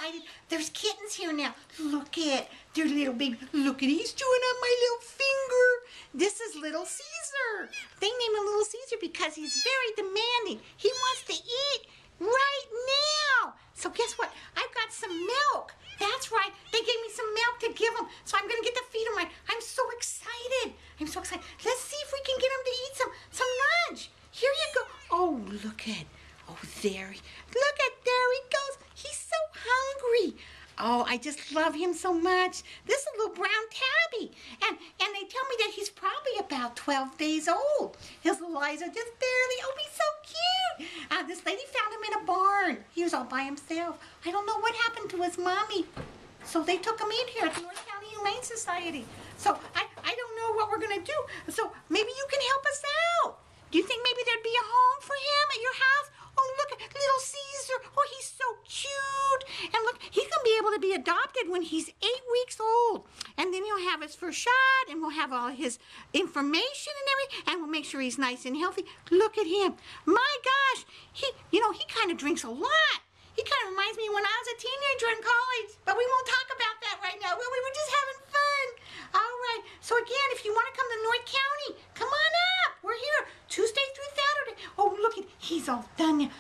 excited. There's kittens here now. Look at their little baby. Look at he's chewing on my little finger. This is Little Caesar. They named him Little Caesar because he's very demanding. He wants to eat right now. So guess what? I've got some milk. That's right. They gave me some milk to give him. So I'm going to get to feed him. I'm so excited. I'm so excited. Let's see if we can get him to eat some lunch. Here you go. Oh, look at. Oh, there he goes. He's so hungry. Oh, I just love him so much. This is a little brown tabby. And they tell me that he's probably about 12 days old. His little eyes are just barely, oh, he's so cute. This lady found him in a barn. He was all by himself. I don't know what happened to his mommy. So they took him in here at the North County Humane Society. So I don't know what we're going to do. So maybe you can help us out. Do you think maybe there'd be a home for him at your house? Oh, look at Little Caesar. Oh, he's so cute. And look, he's going to be able to be adopted when he's 8 weeks old. And then he'll have his first shot, and we'll have all his information and everything, and we'll make sure he's nice and healthy. Look at him. My gosh, he kind of drinks a lot. He kind of reminds me when I was a teenager in college. But we won't talk about that right now. We were just having fun. All right. So again, if you want to come to North County, come on up. We're here Tuesday through Saturday. Oh, look at, he's all done now.